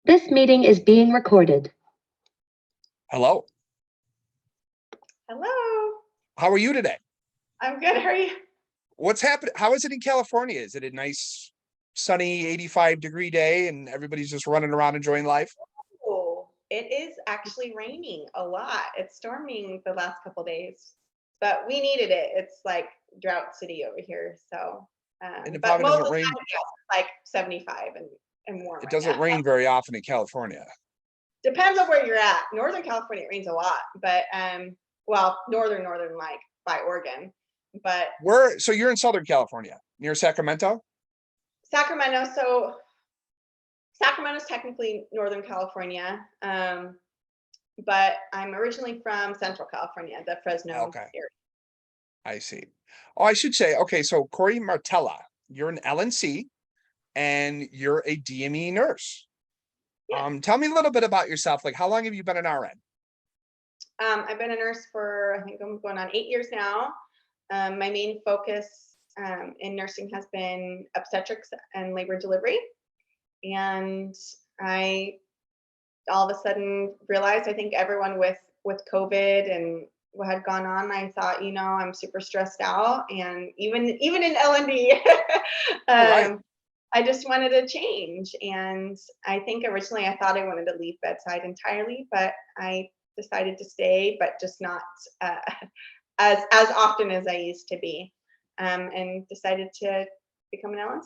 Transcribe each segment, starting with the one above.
This meeting is being recorded. Hello. Hello. How are you today? I'm good. How are you? What's happening? How is it in California? Is it a nice, sunny 85-degree day and everybody's just running around enjoying life? Oh, it is actually raining a lot. It's storming the last couple days, but we needed it. It's like drought city over here. So, And it but probably most of doesn't the rain. time, yes, it's like 75 and warm It right doesn't now. rain very often in California. Depends on where you're at. Northern California, it rains a lot, but well, northern like by Oregon, but So you're in Southern California, near Sacramento? Sacramento. So Sacramento's technically Northern California, but I'm originally from Central California, the Fresno Okay, area. I see. Oh, I should say, okay, so Corey Martella, you're an LNC and you're a DME nurse. Yeah. Tell me a little bit about yourself. Like, how long have you been an RN? I've been a nurse for, I think I'm going on 8 years now. My main focus in nursing has been obstetrics and labor and delivery. And I all of a sudden realized, I think everyone with COVID and what had gone on, I thought, I'm super stressed out, and even in L&D, Oh, right. I just wanted to change. And I think originally I thought I wanted to leave bedside entirely, but I decided to stay, but just not uh, as often as I used to be, and decided to become an LNC.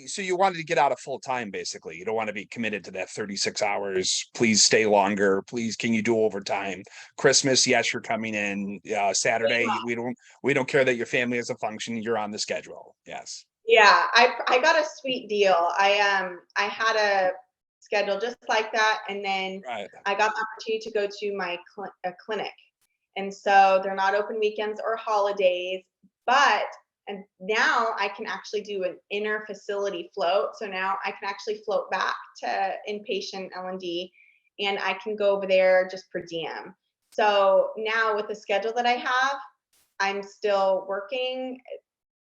So you wanted to get out of full time, basically. You don't want to be committed to that 36 hours. Please stay longer. Please, can you do overtime? Christmas, yes, you're coming in. Saturday, we don't care that your family has a function. You're on the schedule. Yes. Yeah, I got a sweet deal. I had a schedule just like that, and then Right. I got the opportunity to go to my clinic, and so they're not open weekends or holidays. But and now I can actually do an inner facility float. So now I can actually float back to inpatient L&D, and I can go over there just per diem. So now with the schedule that I have, I'm still working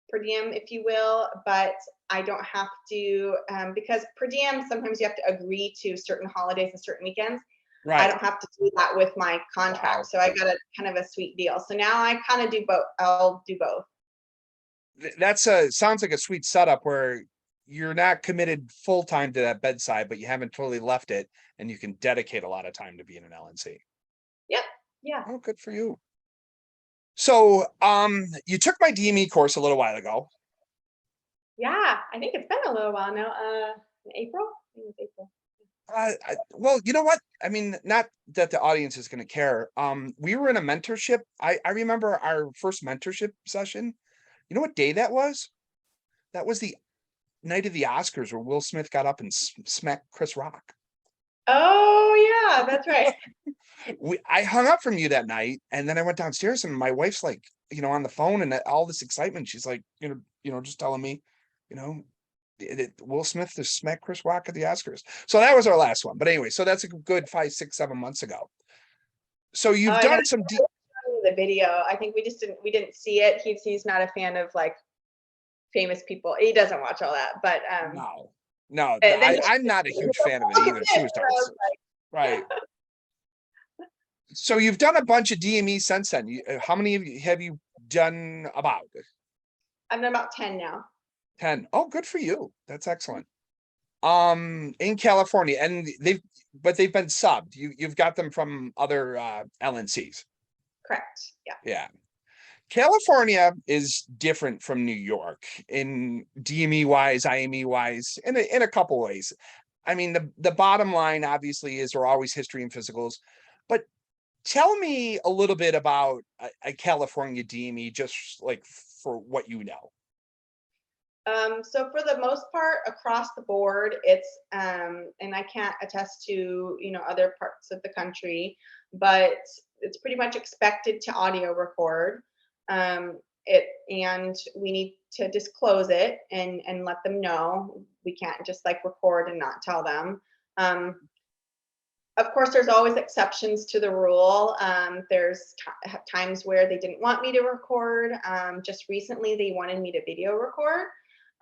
per diem, if you will, but I don't have to, because per diem, sometimes you have to agree to certain holidays and certain weekends. I Right. don't have to do that with my contract. Wow. So I got a kind of a sweet deal. So now I kind of do both. I'll do both. Sounds like a sweet setup where you're not committed full time to that bedside, but you haven't totally left it, and you can dedicate a lot of time to being an LNC. Yep. Yeah. Oh, good for you. So, you took my DME course a little while ago. Yeah. I think it's been a little while now. April? I think it was April. Well, you know what? I mean, not that the audience is going to care. We were in a mentorship. I remember our first mentorship session. You know what day that was? That was the night of the Oscars where Will Smith got up and smacked Chris Rock. Oh yeah, that's right. I hung up from you that night, and then I went downstairs, and my wife's like, on the phone, and all this excitement. She's like, just telling me, you know, Will Smith just smacked Chris Rock at the Oscars. So that was our last one. But anyway, so that's a good 5, 6, 7 months ago. So you've I done gotta some. show you the video. I think we didn't see it. He's not a fan of like famous people. He doesn't watch all that, but No, and then I'm not a huge fan of it either. She was dark. Right. So you've done a bunch of DME since then. How many have you done about? I've done about 10 now. 10. Oh, good for you. That's excellent. In California, and they've been subbed. You've got them from other LNCs. Correct. Yeah. Yeah. California is different from New York in DME wise, IME wise, in a couple ways. I mean, the bottom line obviously is there are always history and physicals, but tell me a little bit about a California DME, just like for what you know. So for the most part, across the board, it's and I can't attest to other parts of the country, but it's pretty much expected to audio record it, and we need to disclose it and let them know. We can't just like record and not tell them. Of course, there's always exceptions to the rule. There's times where they didn't want me to record. Just recently, they wanted me to video record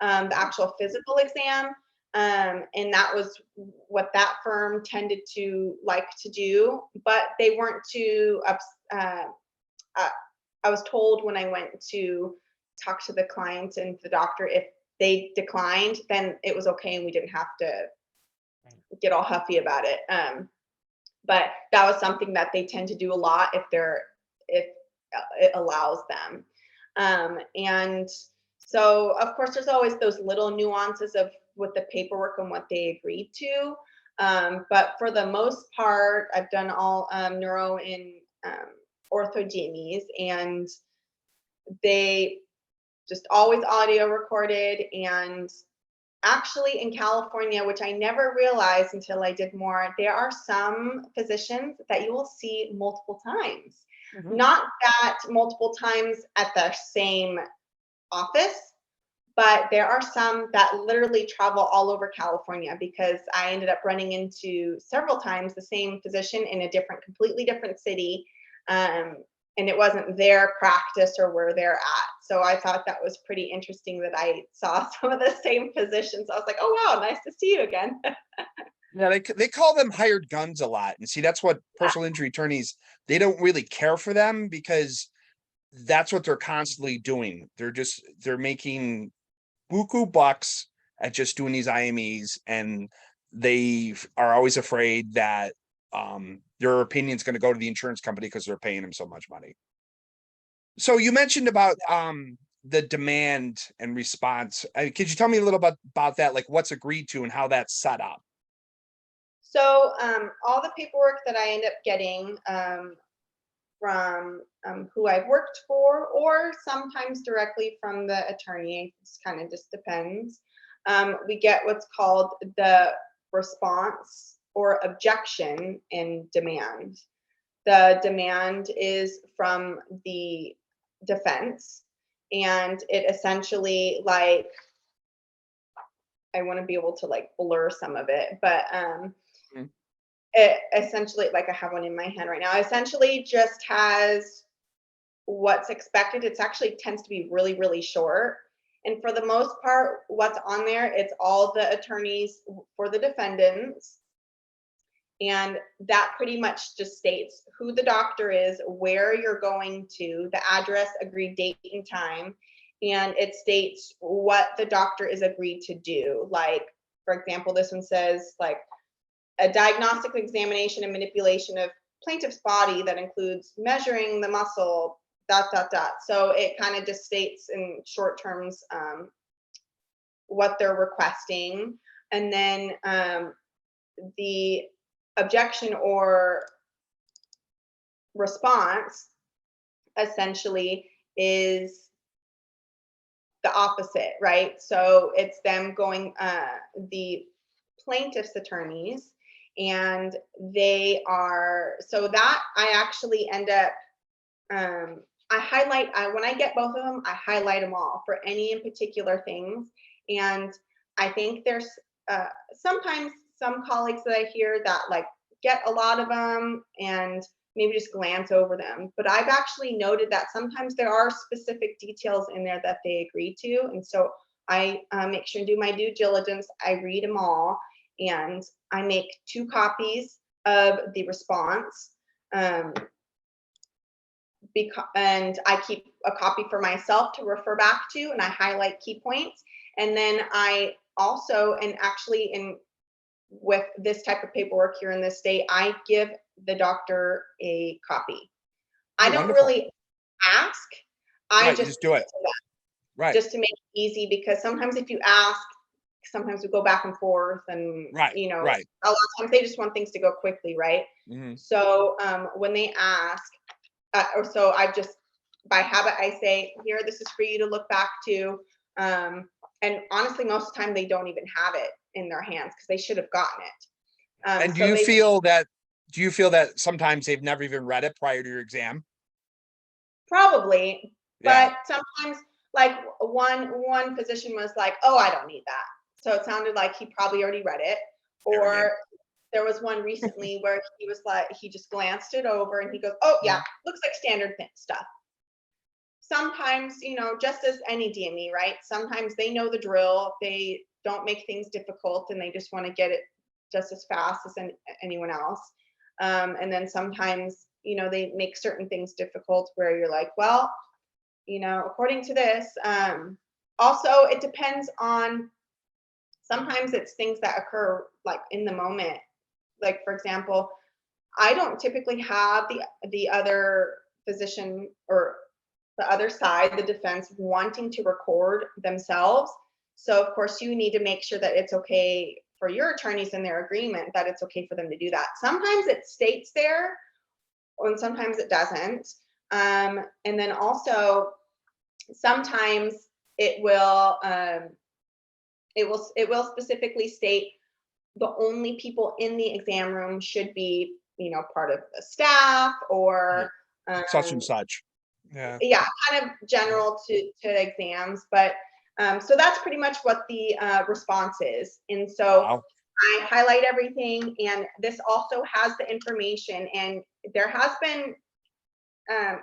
the actual physical exam. And that was what that firm tended to like to do, but they weren't too I was told when I went to talk to the client and the doctor, if they declined, then it was okay and we didn't have to get all huffy about it. But that was something that they tend to do a lot if it allows them. And so of course there's always those little nuances of with the paperwork and what they agreed to. But for the most part, I've done all neuro and ortho DMEs, and they just always audio recorded. And actually in California, which I never realized until I did more, there are some physicians that you will see multiple times. Mhm. Not that multiple times at the same office, but there are some that literally travel all over California, because I ended up running into several times the same physician in a completely different city. And it wasn't their practice or where they're at. So I thought that was pretty interesting that I saw some of the same physicians. I was like, oh, wow, nice to see you again. Yeah, they call them hired guns a lot. And see, that's what personal injury attorneys, they don't really care for them because that's what they're constantly doing. They're making buku bucks at just doing these IMEs, and they are always afraid that their opinion's going to go to the insurance company because they're paying them so much money. So you mentioned about the demand and response. Could you tell me a little bit about that, like what's agreed to and how that's set up? So all the paperwork that I end up getting from who I've worked for, or sometimes directly from the attorney, it kind of just depends. We get what's called the response or objection and demand. The demand is from the defense, and it essentially, like, I want to be able to like blur some of it, but it essentially, like, I have one in my hand right now, essentially just has what's expected. It's actually tends to be really, really short. And for the most part, what's on there, it's all the attorneys for the defendants. And that pretty much just states who the doctor is, where you're going to, the address, agreed date and time. And it states what the doctor is agreed to do. Like, for example, this one says, like, a diagnostic examination and manipulation of plaintiff's body that includes measuring the muscle, ... So it kind of just states in short terms what they're requesting. And then the objection or response essentially is the opposite, right? So it's them going, the plaintiff's attorneys, and they are, so that I actually end up, I highlight, when I get both of them, I highlight them all for any in particular things. And I think there's sometimes some colleagues that I hear that like get a lot of them and maybe just glance over them. But I've actually noted that sometimes there are specific details in there that they agree to. And so I make sure and do my due diligence. I read them all, and I make 2 copies of the response. And I keep a copy for myself to refer back to, and I highlight key points. And then I also, and actually with this type of paperwork here in this state, I give the doctor a copy. I don't really ask. I just do it. Right. Just to make it easy, because sometimes if you ask, sometimes we go back and forth, and Right. a lot Right. of times they just want things to go quickly, right? Mhm. So when they ask, or so I just, by habit, I say, here, this is for you to look back to. And honestly, most of the time they don't even have it in their hands because they should have gotten it. And do So you they feel that sometimes they've never even read it prior to your exam? probably, Yeah. but sometimes, like, one physician was like, oh, I don't need that. So it sounded like he probably already read it. Arrogant. Or there was one recently where he was like, he just glanced it over and he goes, oh yeah, looks like standard stuff. Sometimes, just as any DME, right? Sometimes they know the drill. They don't make things difficult and they just want to get it just as fast as anyone else. And then sometimes, you know, they make certain things difficult where you're like, well, you know, according to this, also it depends on, sometimes it's things that occur like in the moment. Like, for example, I don't typically have the other physician or the other side, the defense, wanting to record themselves. So of course you need to make sure that it's okay for your attorneys in their agreement that it's okay for them to do that. Sometimes it states there, and sometimes it doesn't. And then also sometimes it will specifically state the only people in the exam room should be, you know, part of the staff or such and such. Yeah. Yeah, kind of general to exams, but so that's pretty much what the response is. And so Wow. I highlight everything, and this also has the information, and there has been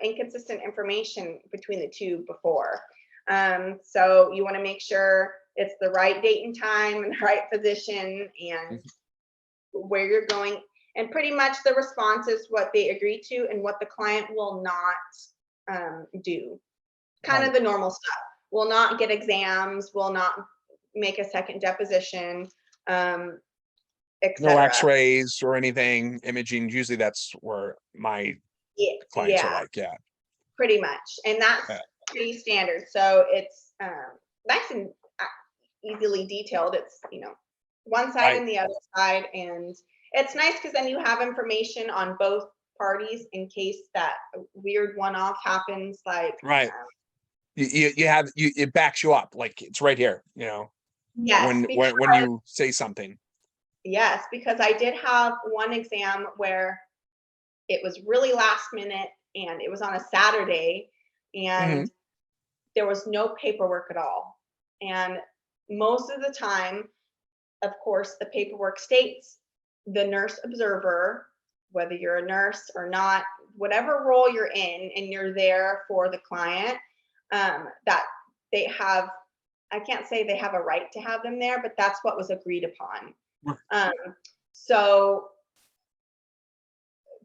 inconsistent information between the two before. So you want to make sure it's the right date and time and the right physician and where you're going. And pretty much the response is what they agree to and what the client will not do. Kind of the normal stuff. Will not get exams, will not make a second deposition, etc. No x-rays or anything, imaging. Usually that's where my clients are like, yeah. Pretty much. And that's pretty standard. So it's nice and easily detailed. It's, you know, one side and the other side. And it's nice because then you have information on both parties in case that weird one-off happens. Like, it backs you up, like it's right here, you know. Yes, when you say something. Yes, because I did have one exam where it was really last minute and it was on a Saturday and there was no paperwork at all. And most of the time, of course, the paperwork states the nurse observer, whether you're a nurse or not, whatever role you're in and you're there for the client, that they have, I can't say they have a right to have them there, but that's what was agreed upon. So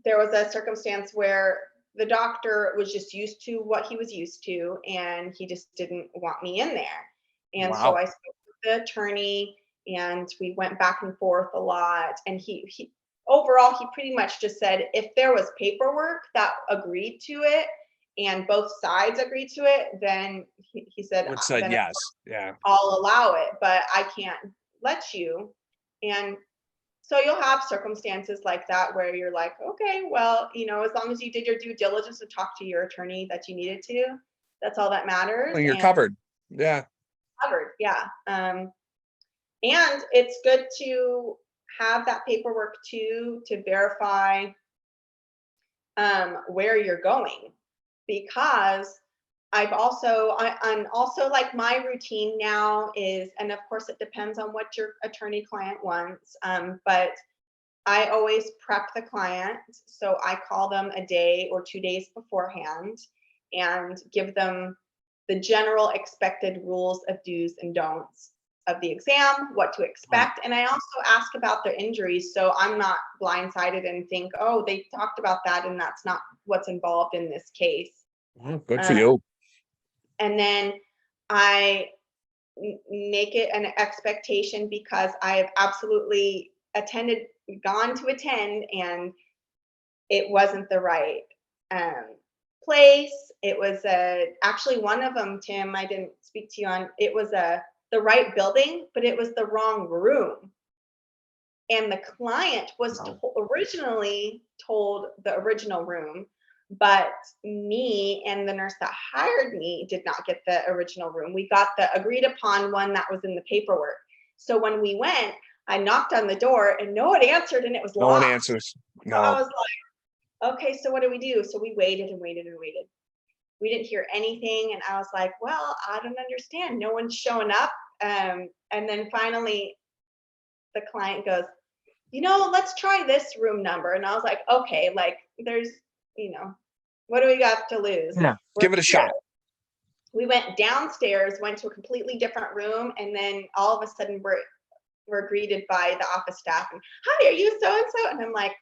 there was a circumstance where the doctor was just used to what he was used to, and he just didn't want me in there. And so I spoke with the attorney, and we went back and forth a lot. And he overall, he pretty much just said, if there was paperwork that agreed to it, and both sides agreed to it, then he said, then yes, yeah, I'll allow it, but I can't let you. And so you'll have circumstances like that where you're like, okay, well, you know, as long as you did your due diligence to talk to your attorney that you needed to, that's all that matters. And you're covered. Yeah. Covered, yeah. And it's good to have that paperwork too, to verify where you're going, because I'm also like, my routine now is, and of course it depends on what your attorney client wants, but I always prep the client. So I call them a day or 2 days beforehand and give them the general expected rules of do's and don'ts of the exam, what to expect. And I also ask about their injuries, so I'm not blindsided and think, oh, they talked about that and that's not what's involved in this case. Well, good for you. And then I make it an expectation, because I have absolutely gone to attend, and it wasn't the right place. It was actually one of them, Tim, I didn't speak to you on. It was the right building, but it was the wrong room. And the client was originally told the original room, but me and the nurse that hired me did not get the original room. We got the agreed upon one that was in the paperwork. So when we went, I knocked on the door and no one answered, and it was locked. No one answers. No. So I was like, okay, so what do we do? So we waited and waited and waited. We didn't hear anything. And I was like, well, I don't understand. No one's showing up. And then finally the client goes, you know, let's try this room number. And I was like, okay, like, there's, you know, what do we got to lose? Yeah. Give it a shot. we went downstairs, went to a completely different room, and then all of a sudden we're greeted by the office staff and, hi, are you so and so? And I'm like,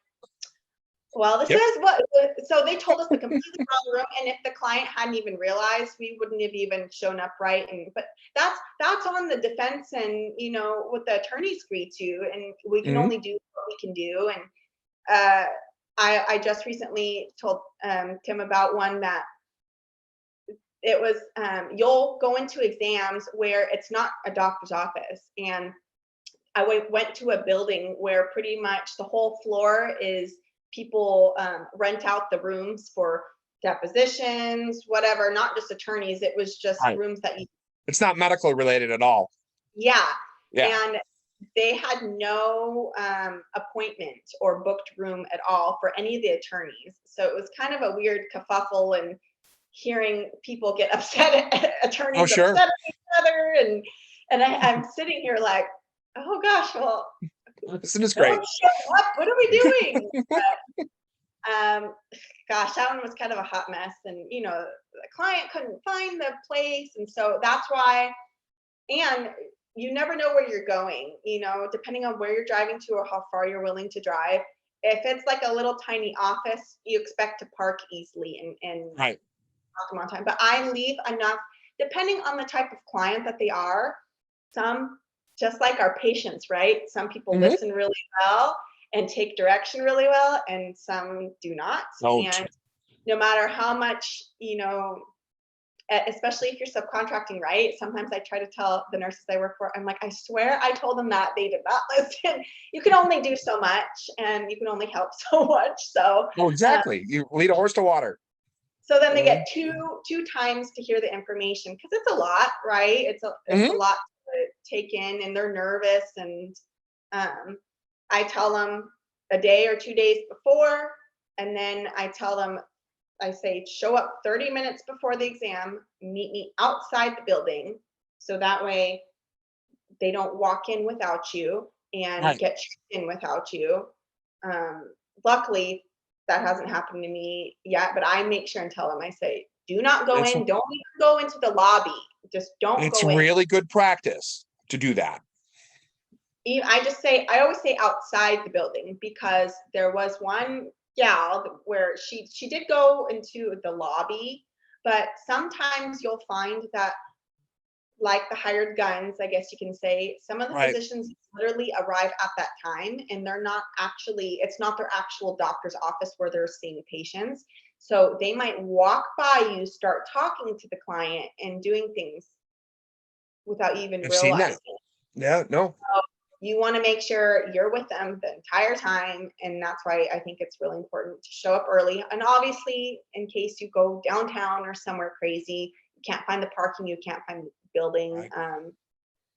well, this Yep. is what, so they told us the completely wrong room, and if the client hadn't even realized, we wouldn't have even shown up right. And but that's on the defense and what the attorneys agree to, and we can Mhm. only do what we can do. And I just recently told Tim about one that it was you'll go into exams where it's not a doctor's office, and I went to a building where pretty much the whole floor is people rent out the rooms for depositions, whatever, not just attorneys. It was just Right. rooms that you, It's not medical related at all. yeah. Yeah. And they had no appointment or booked room at all for any of the attorneys. So it was kind of a weird kerfuffle and hearing people get upset at attorneys Oh, sure. upset at each other. And I'm sitting here like, oh gosh, well, Isn't this no great? one's showing up. What are we doing? Gosh, that one was kind of a hot mess. And, the client couldn't find the place. And so that's why, and you never know where you're going, depending on where you're driving to or how far you're willing to drive. If it's like a little tiny office, you expect to park easily and Right. park them on time. But I leave enough, depending on the type of client that they are. Some, just like our patients, right? Some people Mhm. listen really well and take direction really well, and some do not. Don't. And no matter how much, especially if you're subcontracting, right? Sometimes I try to tell the nurses I work for, I'm like, I swear I told them that, they did not listen. You can only do so much, and you can only help so much. So Oh, exactly. You lead a horse to water. so then they get two times to hear the information, because it's a lot, right? It's a lot to take in, and they're nervous. And I tell them a day or 2 days before, and then I say, show up 30 minutes before the exam, meet me outside the building, so that way they don't walk in without you and Right. get checked in without you. Luckily, that hasn't happened to me yet, but I make sure and tell them, I say, do not go It's in, don't even go into the lobby, just don't it's go in. really good practice to do that. I always say outside the building, because there was one gal where she did go into the lobby, but sometimes you'll find that, like the hired guns, I guess you can say, some of the Right. physicians literally arrive at that time, and it's not their actual doctor's office where they're seeing patients. So they might walk by you, start talking to the client and doing things without you even I've seen that. realizing. Yeah, no. You want to make sure you're with them the entire time, and that's why I think it's really important to show up early. And obviously, in case you go downtown or somewhere crazy, you can't find the parking, you can't find the building. Right.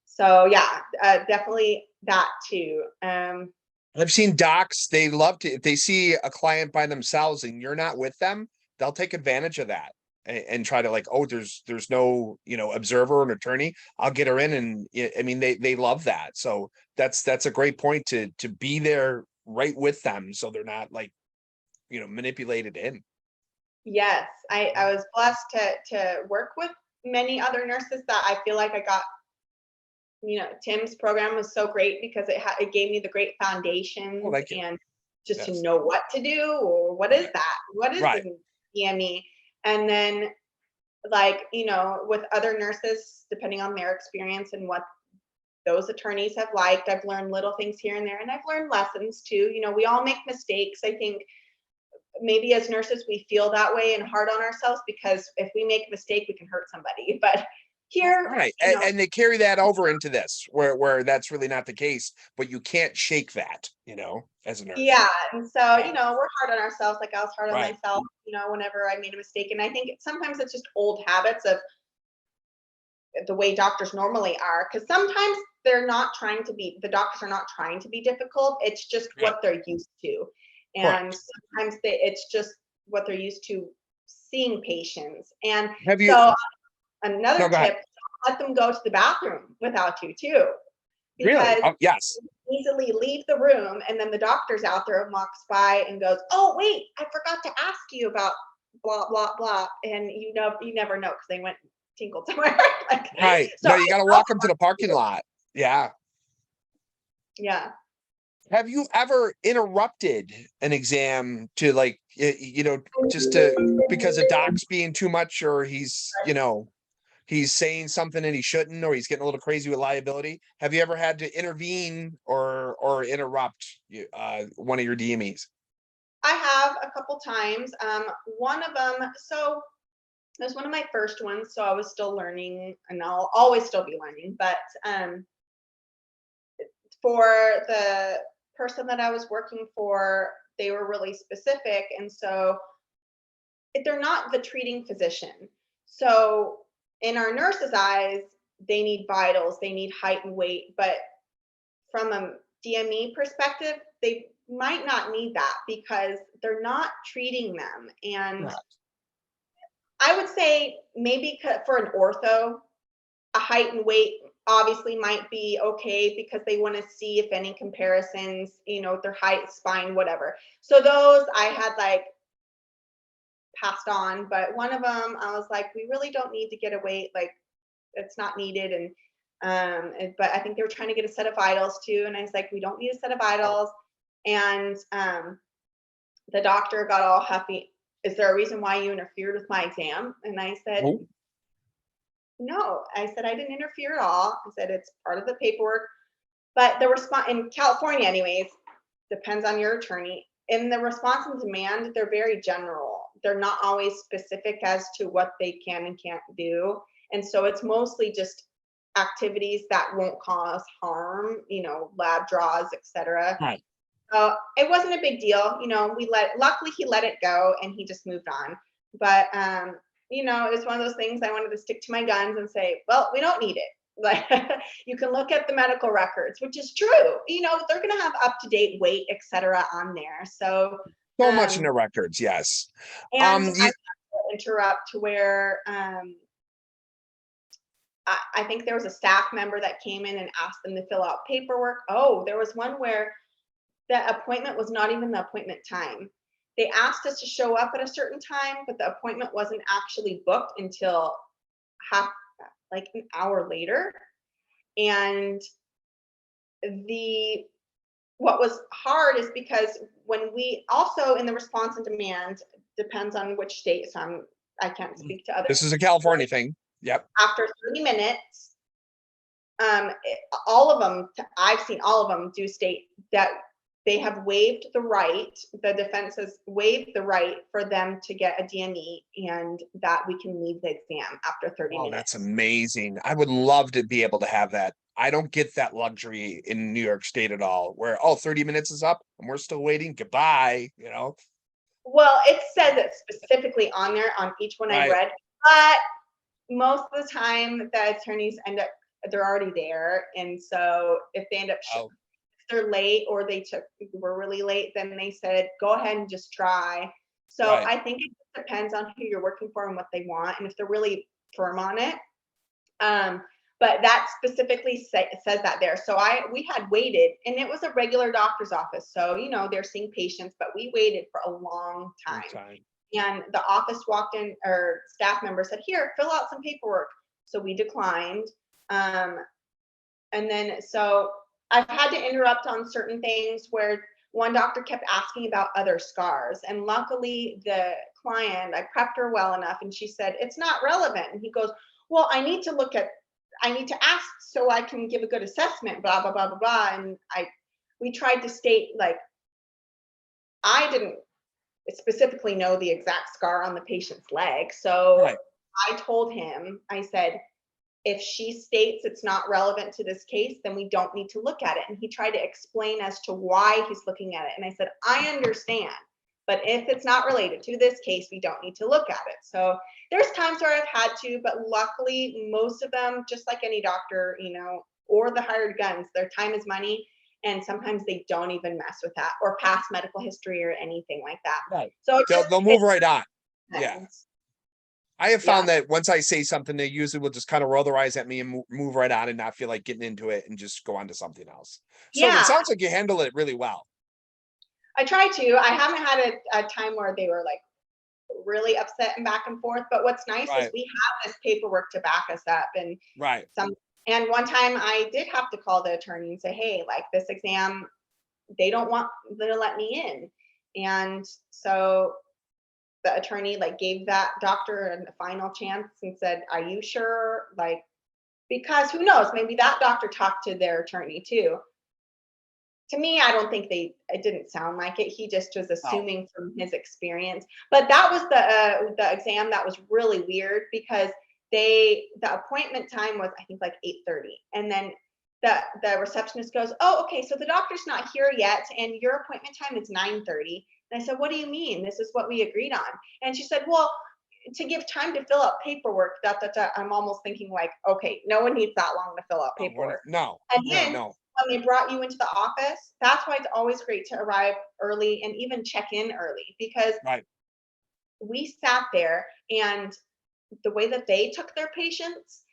So yeah, definitely that too. I've seen docs, they love to, if they see a client by themselves and you're not with them, they'll take advantage of that and try to like, oh, there's no, observer or an attorney. I'll get her in. And I mean, they love that. So that's a great point to be there right with them. So they're not like, manipulated in. Yes, I was blessed to work with many other nurses that I feel like I got. Tim's program was so great because it gave me the great foundations, like it. and just to Yes. know what to do, or what is Right. that? What is Right. the DME? And then, with other nurses, depending on their experience and what those attorneys have liked, I've learned little things here and there, and I've learned lessons too. We all make mistakes. I think maybe as nurses we feel that way and hard on ourselves, because if we make a mistake, we can hurt somebody. But here, Right. And they carry that over into this where that's really not the case, but you can't shake that, as a nurse. yeah. And so, Right. we're hard on ourselves. Like I was hard on Right. myself, whenever I made a mistake. And I think sometimes it's just old habits of the way doctors normally are. Because sometimes the doctors are not trying to be difficult. It's just Right. what they're used to. And Correct. sometimes it's just what they're used to seeing patients. And Have you, so no, another go ahead. tip, let them go to the bathroom without you too. Really? Because Oh, yes. you easily leave the room, and then the doctor's out there and walks by and goes, oh wait, I forgot to ask you about blah blah blah. And you never know, because they went tinkled somewhere. Like, Right. so No, you got to walk them to the parking lot. Yeah. yeah. Have you ever interrupted an exam to like, just to, because a doc's being too much, or he's, he's saying something and he shouldn't, or he's getting a little crazy with liability? Have you ever had to intervene or interrupt one of your DMEs? I have a couple times. One of them, so it was one of my first ones, so I was still learning, and I'll always still be learning. But for the person that I was working for, they were really specific, and so they're not the treating physician. So in our nurses' eyes, they need vitals, they need height and weight, but from a DME perspective, they might not need that because they're not treating them. And Right. I would say maybe for an ortho, a height and weight obviously might be okay because they want to see if any comparisons, their height, spine, whatever. So those I had like passed on, but one of them I was like, we really don't need to get a weight, like it's not needed. But I think they were trying to get a set of vitals too, and I was like, we don't need a set of vitals. And the doctor got all huffy. Is there a reason why you interfered with my exam? And I said, Oh. no. I said, I didn't interfere at all. I said, it's part of the paperwork. But the response in California, anyways, depends on your attorney. In the response and demand, they're very general. They're not always specific as to what they can and can't do. And so it's mostly just activities that won't cause harm, lab draws, etc. Right. It wasn't a big deal. Luckily he let it go and he just moved on. But it was one of those things I wanted to stick to my guns and say, well, we don't need it. Like, you can look at the medical records, which is true. They're going to have up-to-date weight, etc. on there. So much in the records. Yes. And I have to interrupt to where I think there was a staff member that came in and asked them to fill out paperwork. Oh, there was one where the appointment was not even the appointment time. They asked us to show up at a certain time, but the appointment wasn't actually booked until like an hour later. And what was hard is because when we also in the response and demand, depends on which state, so I can't speak to others. This is a California thing. Yep. After 30 minutes, all of them, I've seen all of them do state that they have waived the right, the defense has waived the right for them to get a DME, and that we can leave the exam after 30 minutes. That's amazing. I would love to be able to have that. I don't get that luxury in New York State at all, where 30 minutes is up and we're still waiting. Goodbye. Well, it says it specifically on there on each one I read, but most of the time the attorneys they're already there. And so if they end up if they're late or were really late, then they said, go ahead and just try. So I think it depends on who you're working for and what they want, and if they're really firm on it. But that specifically says that there. So we had waited, and it was a regular doctor's office. So, they're seeing patients, but we waited for a long time. And the office walked in, or staff member said, here, fill out some paperwork. So we declined. And then, so I've had to interrupt on certain things where one doctor kept asking about other scars. And luckily the client, I prepped her well enough, and she said, it's not relevant. And he goes, well, I need to ask so I can give a good assessment, blah, blah, blah, blah, blah. And we tried to state, like, I didn't specifically know the exact scar on the patient's leg. So I told him, I said, if she states it's not relevant to this case, then we don't need to look at it. And he tried to explain as to why he's looking at it. And I said, I understand, but if it's not related to this case, we don't need to look at it. So there's times where I've had to, but luckily most of them, just like any doctor, or the hired guns, their time is money. And sometimes they don't even mess with that or past medical history or anything like that. Right. So they'll move right on. Yeah. I have found that once I say something, they usually will just kind of roll their eyes at me and move right on and not feel like getting into it and just go on to something else. So it sounds like you handle it really well. I try to. I haven't had a time where they were like, really upset and back and forth. But what's nice is Right. we have this paperwork to back us up. And Right. and one time I did have to call the attorney and say, hey, like this exam, they don't want to let me in. And so the attorney like gave that doctor a final chance and said, are you sure? Like, because who knows, maybe that doctor talked to their attorney too. To me, I don't think it didn't sound like it. He just was assuming from his experience. But that was the exam that was really weird because the appointment time was, I think, like 8:30. And then the receptionist goes, oh, okay, so the doctor's not here yet and your appointment time is 9:30. And I said, what do you mean? This is what we agreed on. And she said, well, to give time to fill out paperwork, I'm almost thinking like, okay, no one needs that long to fill out paperwork. No. And No. then No. when they brought you into the office, that's why it's always great to arrive early and even check in early, because Right. we sat there and the way that they took their patients,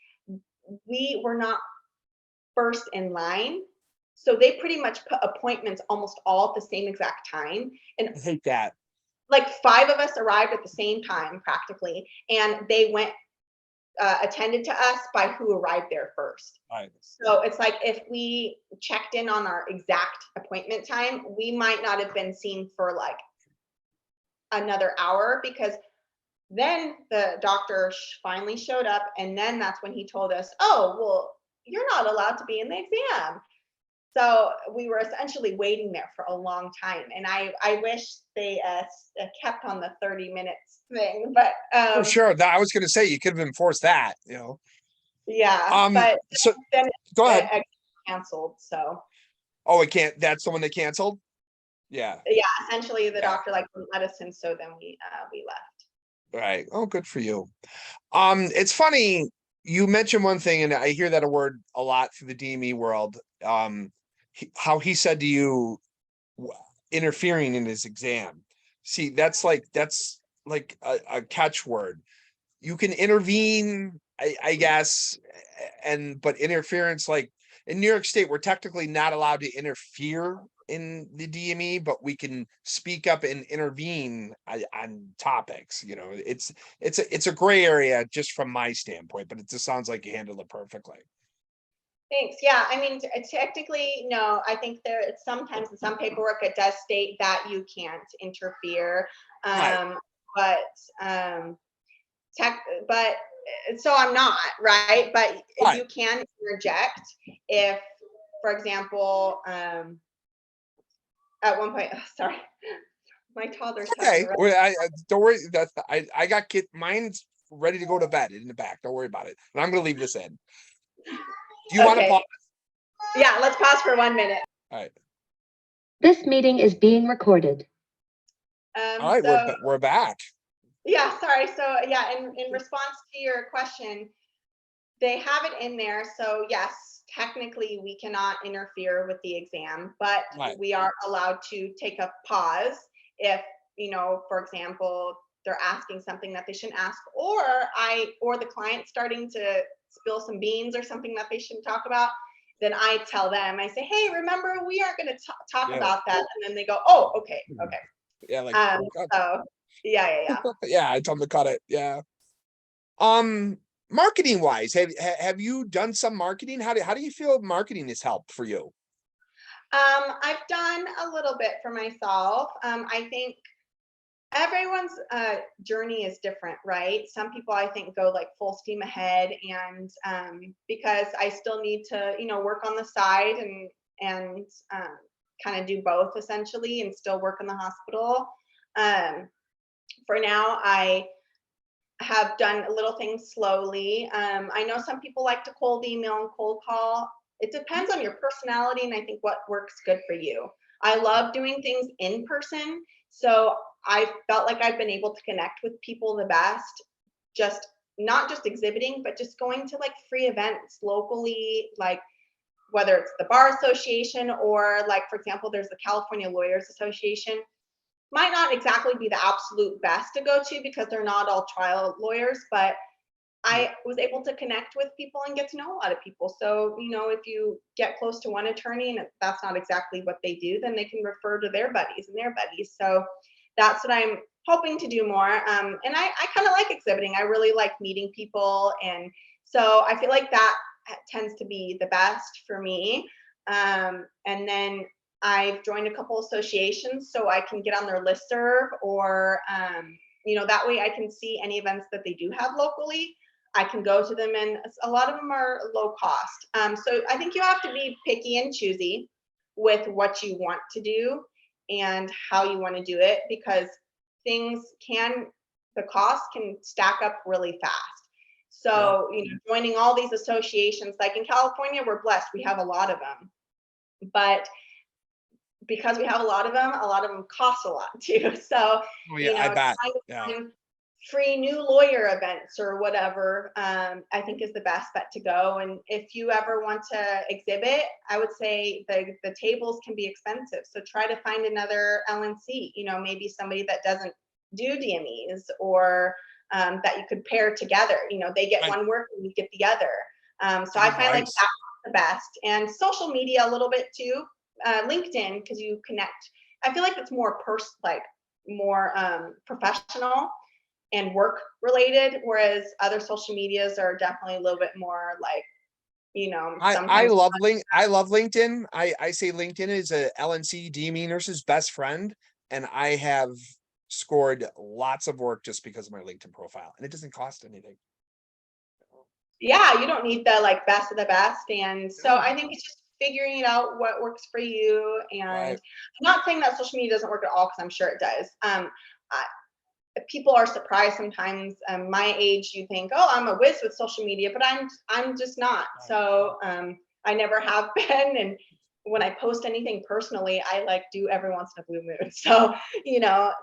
we were not first in line. So they pretty much put appointments almost all at the same exact time. And I hate that. like 5 of us arrived at the same time practically, and they went attended to us by who arrived there first. Right. So it's like if we checked in on our exact appointment time, we might not have been seen for like another hour, because then the doctor finally showed up, and then that's when he told us, oh, well, you're not allowed to be in the exam. So we were essentially waiting there for a long time, and I wish they kept on the 30 minutes thing, but For sure. I was going to say you could have enforced that. yeah, but So then go ahead. it canceled. So Oh, it can't. That's the one that canceled. Yeah. yeah, essentially the Yeah. doctor like wouldn't let us in, so then we left. Right. Oh, good for you. It's funny you mentioned one thing, and I hear that a word a lot through the DME world. How he said to you, interfering in his exam. See, that's like a catchword. You can intervene, I guess, but interference, like in New York State, we're technically not allowed to interfere in the DME, but we can speak up and intervene on topics. It's a gray area just from my standpoint, but it just sounds like you handled it perfectly. Thanks. Yeah, I mean, technically, no. I think sometimes in some paperwork it does state that you can't interfere, Right. but but so I'm not, right. But Right. you can interject if, for example, at one point, sorry, my toddler's Okay. Well, I don't worry. I got mine's ready to go to bed in the back. Don't worry about it. And I'm gonna leave this in. Do you want to pause? Yeah, let's pause for 1 minute. All right. This meeting is being recorded. All right, So, we're back. yeah, sorry. So yeah, in response to your question, they have it in there. So yes, technically we cannot interfere with the exam, but Right. we are allowed to take a pause if, for example, they're asking something that they shouldn't ask, or the client's starting to spill some beans or something that they shouldn't talk about. Then I tell them, I say, hey, remember, we aren't going to talk Yeah. about that. And then they go, oh, okay. Yeah, like So yeah. yeah, I told them to cut it. Yeah. Marketing wise, have you done some marketing? How do you feel marketing has helped for you? I've done a little bit for myself. I think everyone's journey is different, right? Some people I think go like full steam ahead, and because I still need to, work on the side and kind of do both essentially, and still work in the hospital. For now, I have done little things slowly. I know some people like to cold email and cold call. It depends on your personality, and I think what works good for you. I love doing things in person, so I felt like I've been able to connect with people the best, just not just exhibiting, but just going to like free events locally, like whether it's the Bar Association or like, for example, there's the California Lawyers Association. Might not exactly be the absolute best to go to because they're not all trial lawyers, but I was able to connect with people and get to know a lot of people. So, if you get close to one attorney and that's not exactly what they do, then they can refer to their buddies and their buddies. So that's what I'm hoping to do more. And I kind of like exhibiting. I really like meeting people. And so I feel like that tends to be the best for me. And then I've joined a couple associations so I can get on their listserv, or, that way I can see any events that they do have locally. I can go to them, and a lot of them are low cost. So I think you have to be picky and choosy with what you want to do and how you want to do it, because the cost can stack up really fast. So, joining all these associations, like in California, we're blessed. We have a lot of them. But because we have a lot of them cost a lot too. So, Oh yeah, I bet. trying to Yeah. find free new lawyer events or whatever, I think is the best bet to go. And if you ever want to exhibit, I would say the tables can be expensive. So try to find another LNC, maybe somebody that doesn't do DMEs, or that you could pair together. They get one work and you get the other. So I find like that's the best. And social media a little bit too. LinkedIn, because you connect. I feel like it's more more professional and work related, whereas other social medias are definitely a little bit more like, I sometimes. love LinkedIn. I say LinkedIn is a LNC DME nurse's best friend, and I have scored lots of work just because of my LinkedIn profile, and it doesn't cost anything. Yeah, you don't need the best of the best. And so I think it's just figuring it out what works for you. And Right. I'm not saying that social media doesn't work at all, because I'm sure it does. People are surprised sometimes. My age, you think, oh, I'm a whiz with social media, but I'm just not. So I never have been. And when I post anything personally, I do every once in a blue moon. So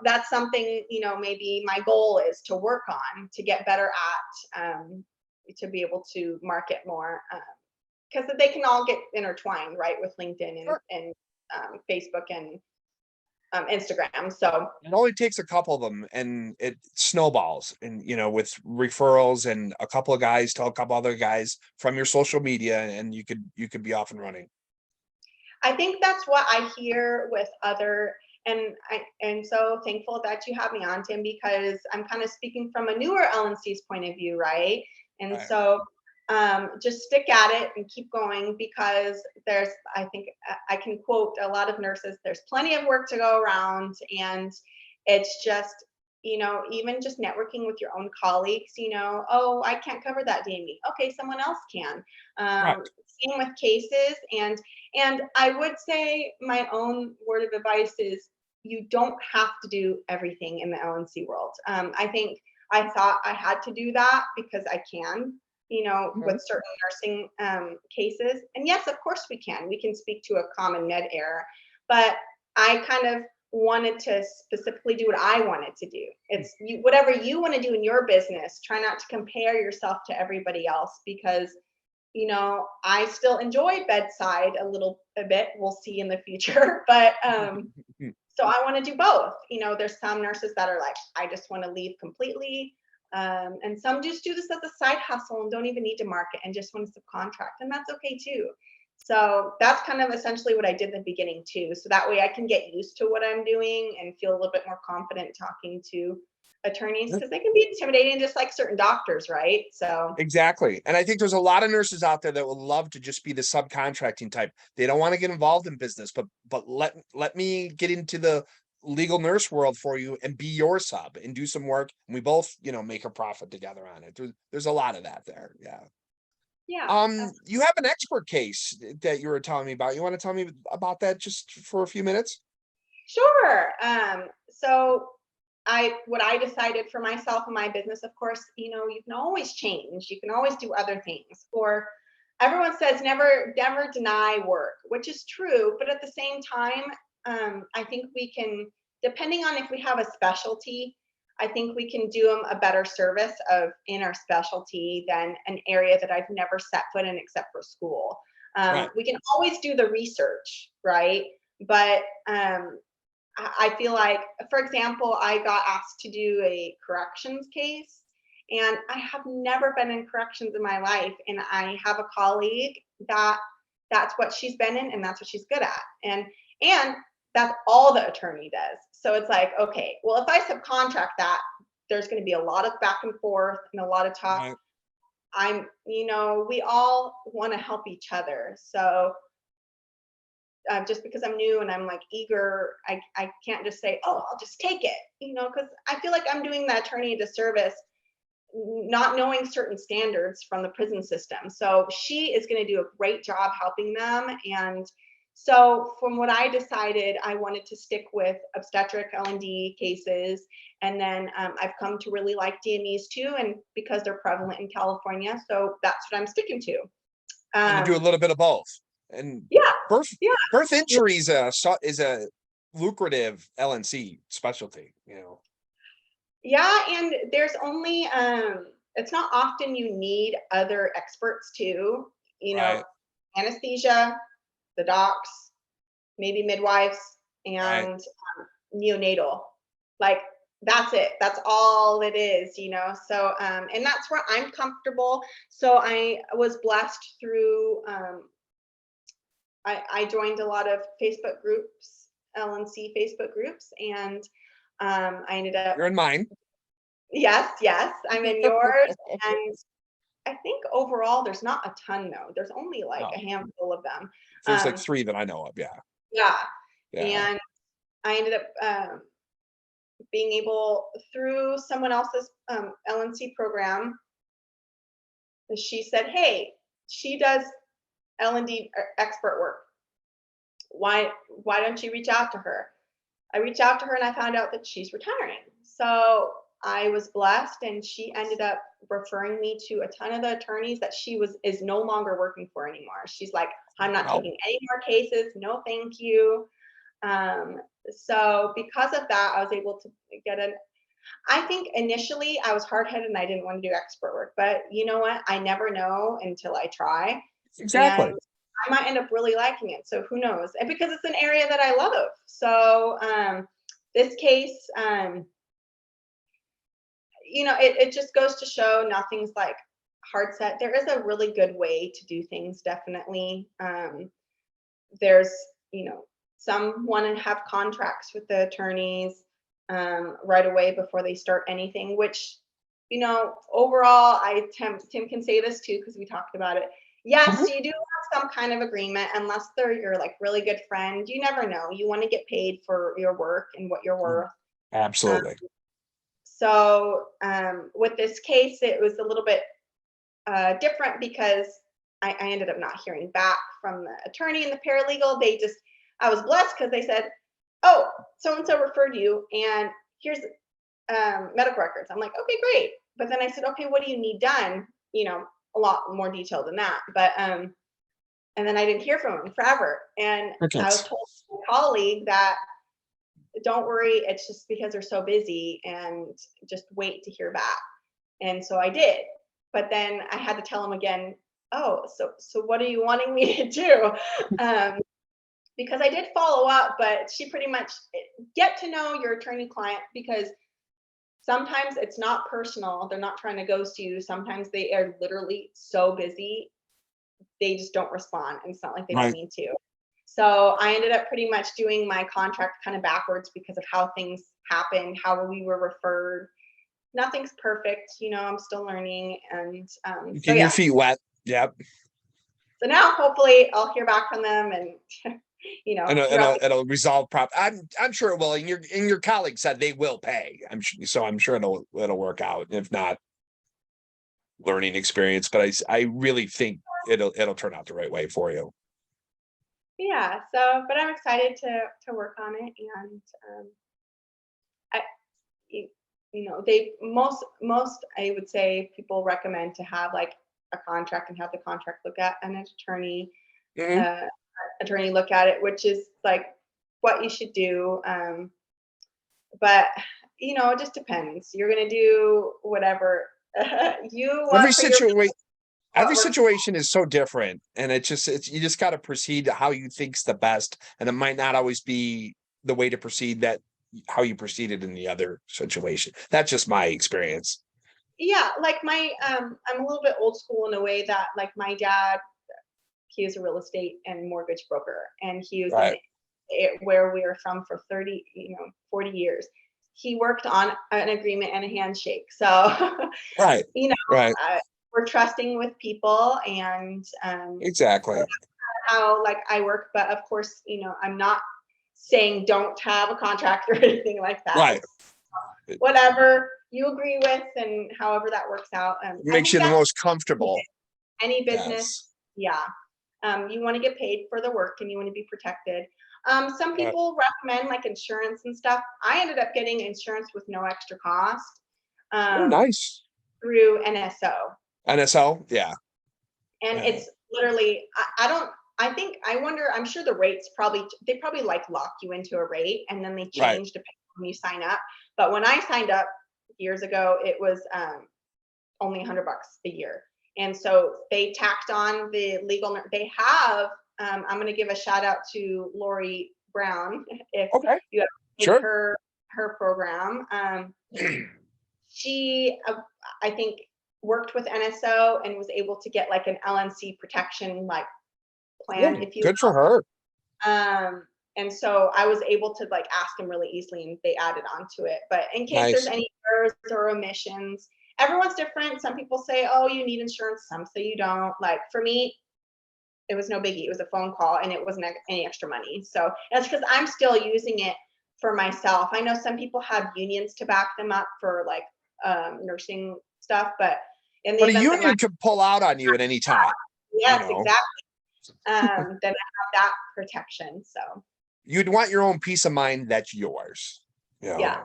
that's something, maybe my goal is to work on, to get better at, to be able to market more, because they can all get intertwined, right, with LinkedIn and Facebook and Instagram. So It only takes a couple of them, and it snowballs, and with referrals, and a couple of guys tell a couple other guys from your social media, and you could be off and running. I think that's what I hear with other, and I'm so thankful that you have me on, Tim, because I'm kind of speaking from a newer LNC's point of view, right? And Right. so just stick at it and keep going, because I think I can quote a lot of nurses, there's plenty of work to go around. And it's just, even just networking with your own colleagues, oh, I can't cover that DME. Okay, someone else can. Right. Same with cases. And I would say my own word of advice is, you don't have to do everything in the LNC world. I think I thought I had to do that because I can, with certain nursing cases. And yes, of course we can. We can speak to a common med error, but I kind of wanted to specifically do what I wanted to do. It's whatever you want to do in your business. Try not to compare yourself to everybody else, because I still enjoy bedside a bit. We'll see in the future, but so I want to do both. There's some nurses that are like, I just want to leave completely. And some just do this as a side hustle and don't even need to market and just want to subcontract, and that's okay too. So that's kind of essentially what I did in the beginning too. So that way I can get used to what I'm doing and feel a little bit more confident talking to attorneys, because they can be intimidating, just like certain doctors, right? So Exactly. And I think there's a lot of nurses out there that would love to just be the subcontracting type. They don't want to get involved in business, but let me get into the legal nurse world for you and be your sub and do some work, and we both, make a profit together on it. There's a lot of that there. Yeah. yeah. You have an expert case that you were telling me about. You want to tell me about that just for a few minutes? Sure. So what I decided for myself and my business, of course, you can always change. You can always do other things. Or everyone says never deny work, which is true. But at the same time, I think we can, depending on if we have a specialty, I think we can do them a better service in our specialty than an area that I've never set foot in except for school. Right. We can always do the research, right? But I feel like, for example, I got asked to do a corrections case, and I have never been in corrections in my life. And I have a colleague that's what she's been in, and that's what she's good at. And that's all the attorney does. So it's like, okay, well, if I subcontract that, there's going to be a lot of back and forth and a lot of talk. Right. We all want to help each other. So just because I'm new and I'm like eager, I can't just say, oh, I'll just take it, because I feel like I'm doing the attorney a disservice, not knowing certain standards from the prison system. So she is going to do a great job helping them. And so from what I decided, I wanted to stick with obstetric L&D cases. And then I've come to really like DMEs too, and because they're prevalent in California. So that's what I'm sticking to. And you do a little bit of both. And Yeah. birth injuries is a lucrative LNC specialty, Yeah, and there's only it's not often you need other experts too, Right. anesthesia, the docs, maybe midwives, Right. and neonatal. Like that's it. That's all it is, So and that's where I'm comfortable. So I was blessed through I joined a lot of Facebook groups, LNC Facebook groups, and I ended up. You're in mine. Yes, I'm in yours. And I think overall there's not a ton though. There's only like No. a handful of them. There's like 3 that I know of. Yeah. Yeah. Yeah. And I ended up being able, through someone else's LNC program, she said, hey, she does L&D expert work. Why don't you reach out to her? I reached out to her and I found out that she's retiring. So I was blessed, and she ended up referring me to a ton of the attorneys that she is no longer working for anymore. She's like, I'm not taking any more cases. No, thank you. So because of that, I was able to I think initially I was hard-headed and I didn't want to do expert work, but you know what? I never know until I try. Exactly. And I might end up really liking it. So who knows? And because it's an area that I love. So this case, it just goes to show nothing's like hard set. There is a really good way to do things, definitely. There's, some want to have contracts with the attorneys right away before they start anything, which, overall, Tim can say this too, because we talked about it. Yes, you do have some kind of agreement, unless they're your like really good friend. You never know. You want to get paid for your work and what you're worth. Absolutely. So with this case, it was a little bit different because I ended up not hearing back from the attorney and the paralegal. I was blessed because they said, oh, so-and-so referred you, and here's medical records. I'm like, okay, great. But then I said, okay, what do you need done? A lot more detail than that. But and then I didn't hear from him forever. And I was told by a colleague that don't worry, it's just because they're so busy, and just wait to hear back. And so I did. But then I had to tell him again, oh, so what are you wanting me to do? Because I did follow up, but she pretty much get to know your attorney client, because sometimes it's not personal. They're not trying to ghost you. Sometimes they are literally so busy, they just don't respond. And it's not like they don't mean to. So I ended up pretty much doing my contract kind of backwards because of how things happened, how we were referred. Nothing's perfect, I'm still learning. And Get your feet wet. Yep. So now hopefully I'll hear back from them, and and it'll resolve I'm sure it will. And your colleague said they will pay. I'm sure it'll work out. If not, learning experience. But I really think it'll turn out the right way for you. Yeah. So, but I'm excited to work on it, and they most I would say people recommend to have like a contract and have the contract look at an attorney. Attorney look at it, which is like what you should do. But it just depends. You're gonna do whatever you want. Every situation is so different, and you just got to proceed how you think's the best, and it might not always be the way to proceed that how you proceeded in the other situation. That's just my experience. Yeah, like I'm a little bit old school in a way that, like, my dad, he was a real estate and mortgage broker, and he was where we were from for 40 years. He worked on an agreement and a handshake. So, Right. Right. we're trusting with people, and Exactly. how like I work, but of course, I'm not saying don't have a contract or anything like that. Right. It's whatever you agree with and however that works out. Makes you the most comfortable. Any business, yes. yeah. You want to get paid for the work and you want to be protected. Some people recommend like insurance and stuff. I ended up getting insurance with no extra cost. Oh, nice. Through NSO. NSO, yeah. And it's literally, I'm sure the rates they probably like lock you into a rate and then they change depending on when you sign up. But when I signed up years ago, it was only $100 a year. And so they tacked on the legal, they have, I'm going to give a shout out to Lori Brown. If you have her program. She, I think, worked with NSO and was able to get like an LNC protection like plan, if you good for her. And so I was able to like ask them really easily and they added onto it. But in case there's any errors or omissions, everyone's different. Some people say, oh, you need insurance. Some say you don't. Like for me, it was no biggie. It was a phone call and it wasn't any extra money. So that's because I'm still using it for myself. I know some people have unions to back them up for like nursing stuff, but in the event a union could pull out on you at any time. Yes, exactly. Then I have that protection. So you'd want your own peace of mind that's yours. Yeah.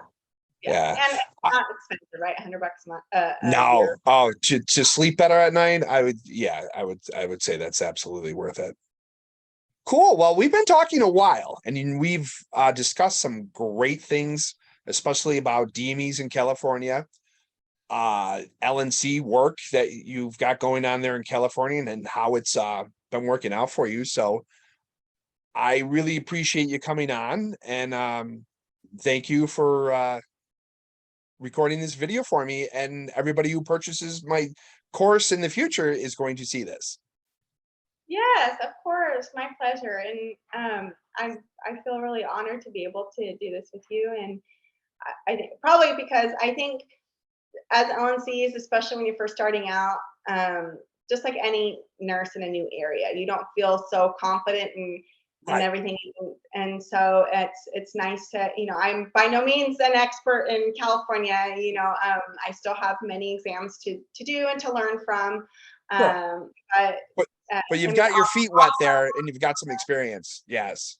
And it's not expensive, right? $100 a month. No. Year. Oh, to sleep better at night, I would say that's absolutely worth it. Cool. Well, we've been talking a while and we've discussed some great things, especially about DMEs in California, LNC work that you've got going on there in California and how it's been working out for you. So I really appreciate you coming on and thank you for recording this video for me, and everybody who purchases my course in the future is going to see this. Yes, of course, my pleasure. And I feel really honored to be able to do this with you. And I think probably because I think as LNCs, especially when you're first starting out, just like any nurse in a new area, you don't feel so confident and everything. And so it's nice to, I'm by no means an expert in California, I still have many exams to do and to learn from. But you've got your feet wet there and you've got some experience. Yes.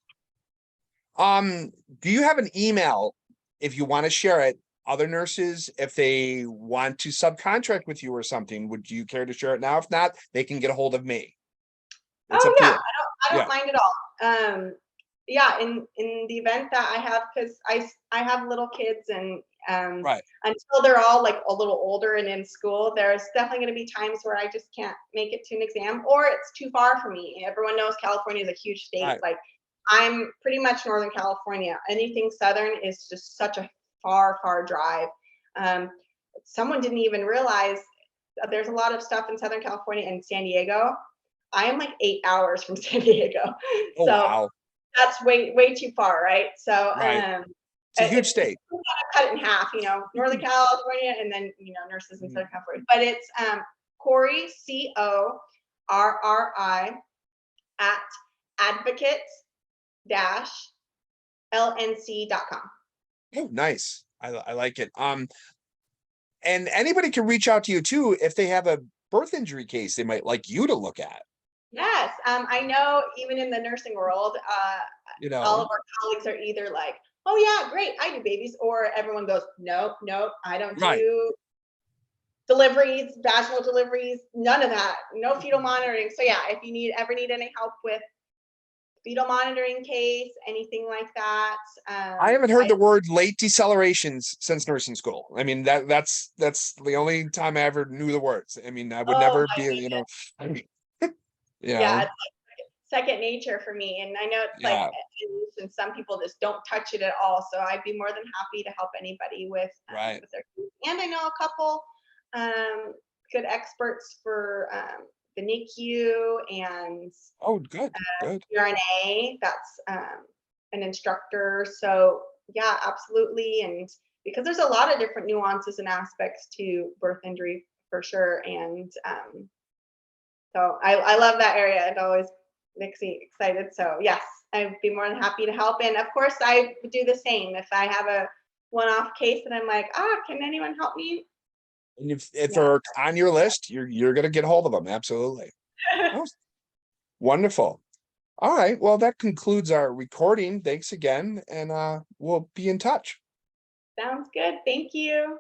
Do you have an email if you want to share it? Other nurses, if they want to subcontract with you or something, would you care to share it now? If not, they can get a hold of me. It's up to you. I don't mind at all. In the event that I have, because I have little kids and until they're all like a little older and in school, there's definitely going to be times where I just can't make it to an exam or it's too far for me. Everyone knows California is a huge state. Like I'm pretty much Northern California. Anything Southern is just such a far drive. Someone didn't even realize there's a lot of stuff in Southern California and San Diego. I am like 8 hours from San Diego. Oh, wow. That's way too far, right? So it's a huge state. Cut it in half, Northern California and then nurses in Southern California. But it's Corey, CORRI at advocates-lnc.com. Oh, nice. I like it. And anybody can reach out to you too if they have a birth injury case they might like you to look at. Yes, I know even in the nursing world, all of our colleagues are either like, oh yeah, great, I do babies, or everyone goes, nope, I don't do deliveries, vaginal deliveries, none of that, no fetal monitoring. So yeah, if you ever need any help with fetal monitoring case, anything like that. I haven't heard the word late decelerations since nursing school. I mean, that's the only time I ever knew the words. I mean, I would never be, Yeah, it's like second nature for me. And I know it's like, and some people just don't touch it at all. So I'd be more than happy to help anybody with their case. And I know a couple good experts for the NICU and good. URNA. That's an instructor. So yeah, absolutely. And because there's a lot of different nuances and aspects to birth injury for sure. And so I love that area. It always makes me excited. So yes, I'd be more than happy to help. And of course, I would do the same if I have a one-off case and I'm like, can anyone help me? And if Yeah. they're on your list, you're gonna get hold of them. Absolutely. Oh, wonderful. All right. Well, that concludes our recording. Thanks again, and we'll be in touch. Sounds good. Thank you.